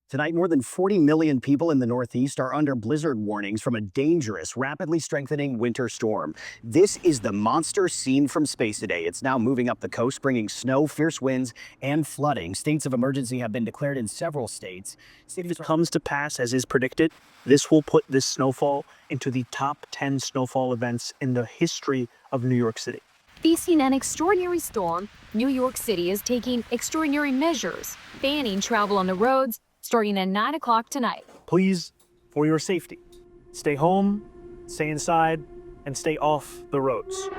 Tonight, more than 40 million people in the Northeast are under blizzard warnings from a dangerous, rapidly strengthening winter storm. This is the monster seen from space today. It's now moving up the coast, bringing snow, fierce winds, and flooding. States of emergency have been declared in several states. If it comes to pass as is predicted, this will put this snowfall into the top 10 snowfall events in the history of New York City. Facing an extraordinary storm, New York City is taking extraordinary measures, banning travel on the roads, starting at 9 o'clock tonight. Please, for your safety, stay home, stay inside, and stay off the roads.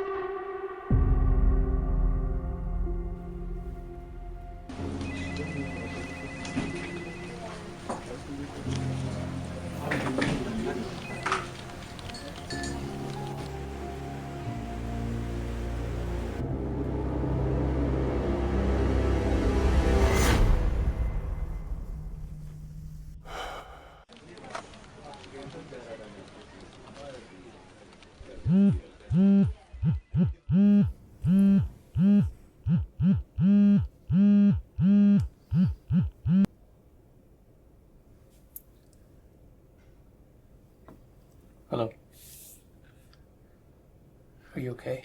Hello. Are you okay?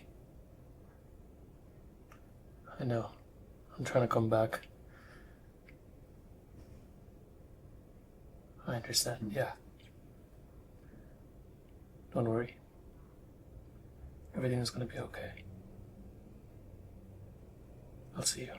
I know. I'm trying to come back. I understand, yeah. Don't worry. Everything is gonna be okay. I'll see you.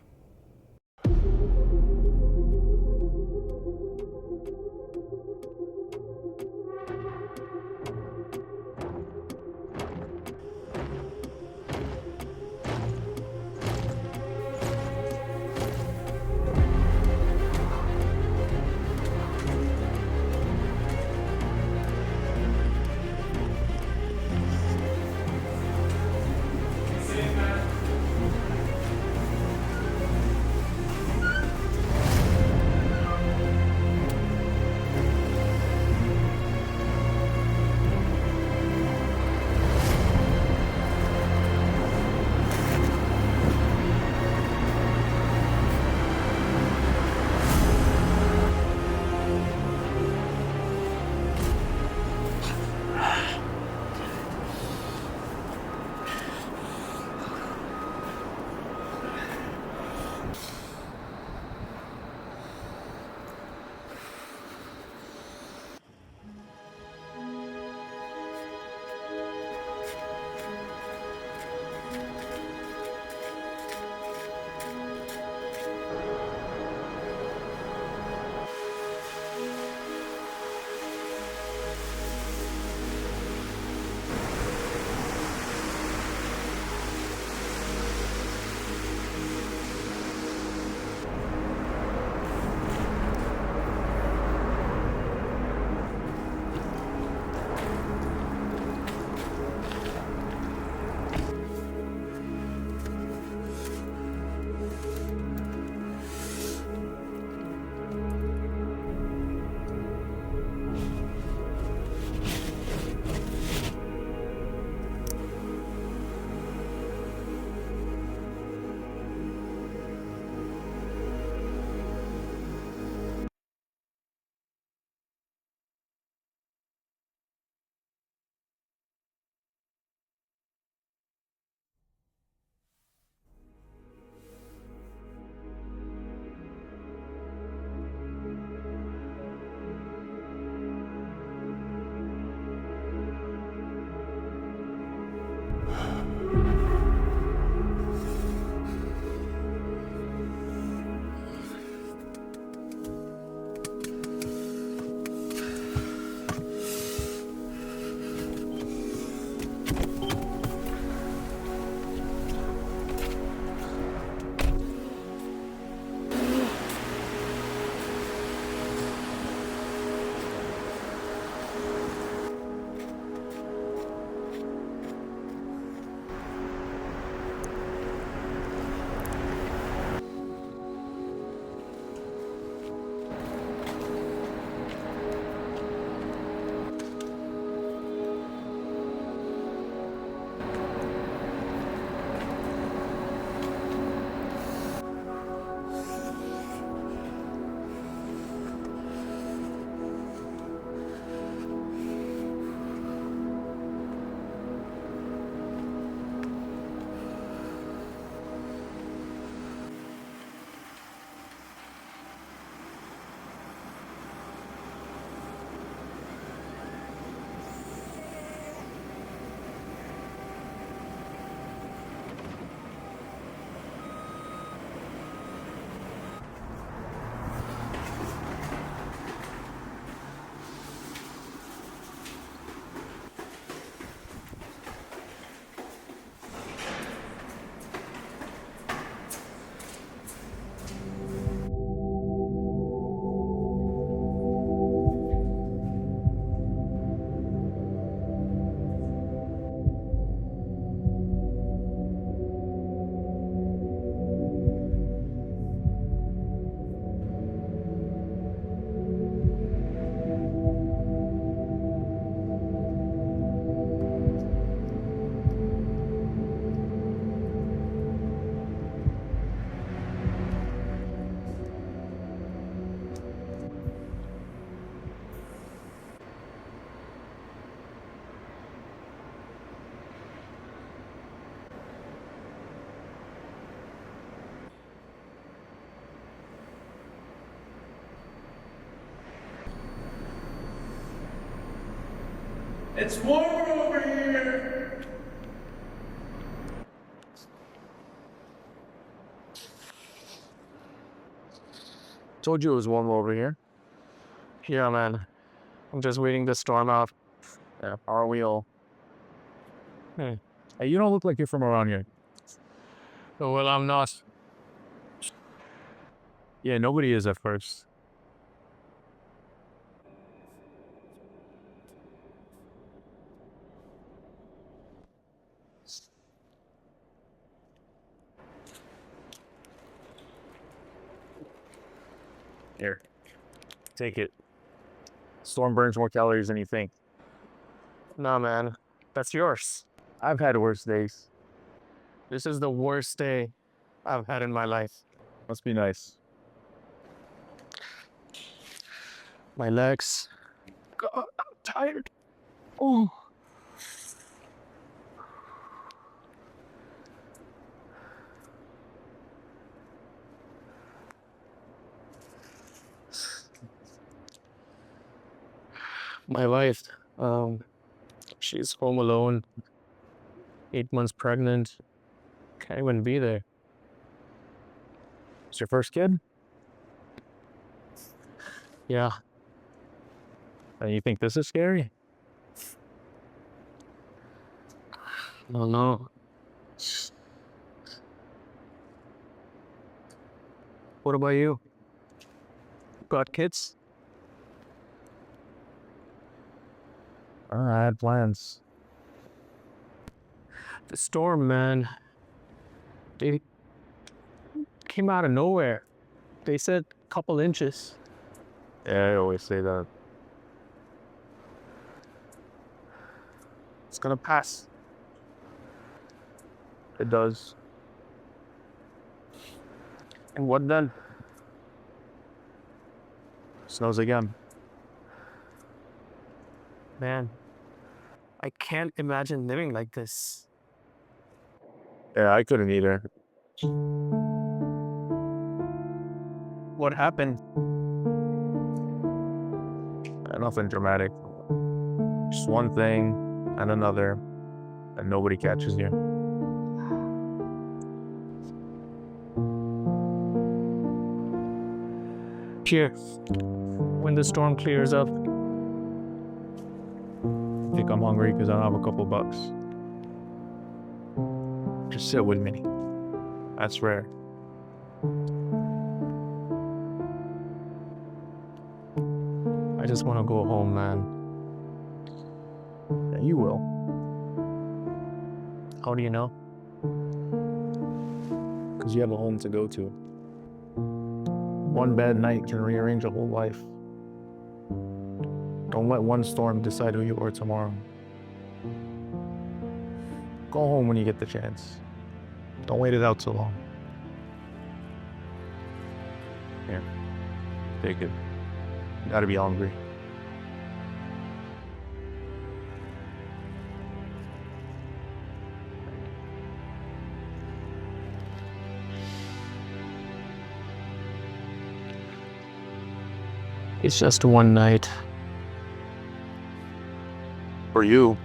It's warmer over here. Told you it was warm over here. Yeah, man. I'm just waiting the storm out. Yeah, are we all? Hmm. Hey, you don't look like you're from around here. Oh, well, I'm not. Yeah, nobody is at first. Here, take it. Storm burns more calories than you think. Nah, man. That's yours. I've had worse days. This is the worst day I've had in my life. Must be nice. My legs. God, I'm tired. Oh. My wife, she's home alone, 8 months pregnant. Can't even be there. It's your first kid? Yeah, And you think this is scary? no. What about you? Got kids? I had plans. The storm, man. They came out of nowhere. They said a couple inches. Yeah, I always say that. It's gonna pass. It does. And what then? Snows again. Man, I can't imagine living like this. Yeah, I couldn't either. What happened? Nothing dramatic. Just one thing and another, and nobody catches you. Here, when the storm clears up, I think I'm hungry because I don't have a couple bucks. Just sit with me. That's rare. I just want to go home, man. Yeah, you will. How do you know? Because you have a home to go to. One bad night can rearrange a whole life. Don't let one storm decide who you are tomorrow. Go home when you get the chance. Don't wait it out too long. Here, take it. You gotta be hungry. It's just one night. For you.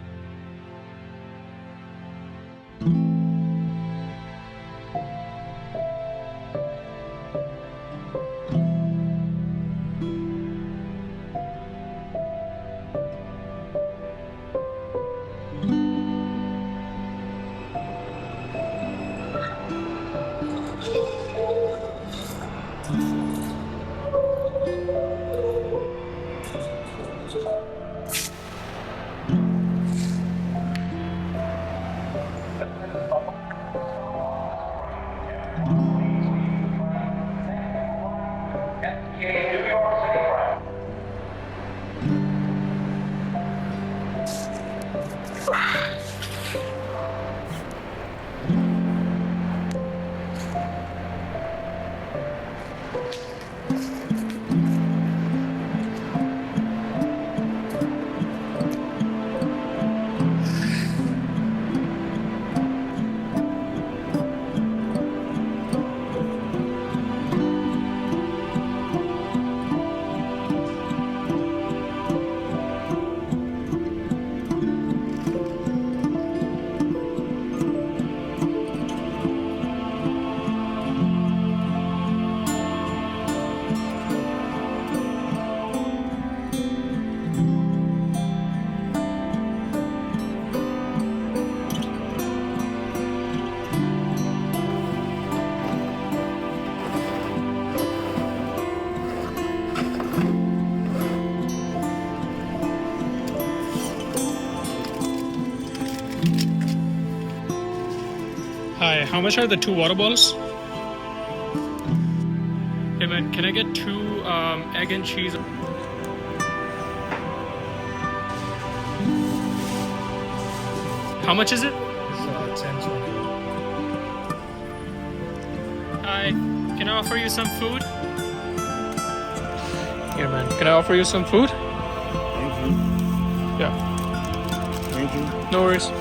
how much are the 2 water bottles? Hey man, can I get 2 egg and cheese? How much is it? It's 10-20. Hi, can I offer you some food? Here man, can I offer you some food? Thank you. Yeah, Thank you. no worries.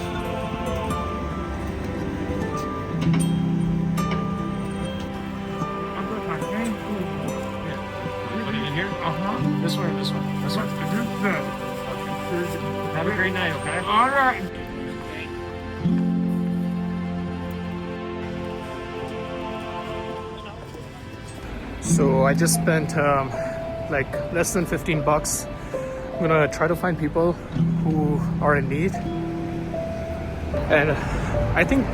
Put it in here? This one or this one? This one? Have a great night, okay? Alright. So I just spent like less than $15. I'm gonna try to find people who are in need. And I think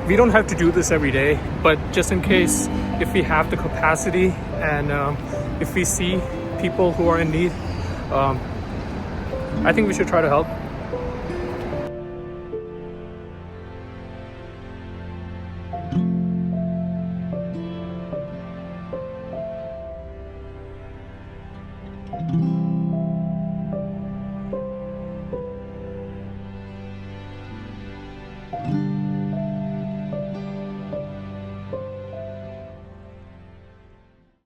we don't have to do this every day, but just in case, if we have the capacity and if we see people who are in need, I think we should try to help. Thank you.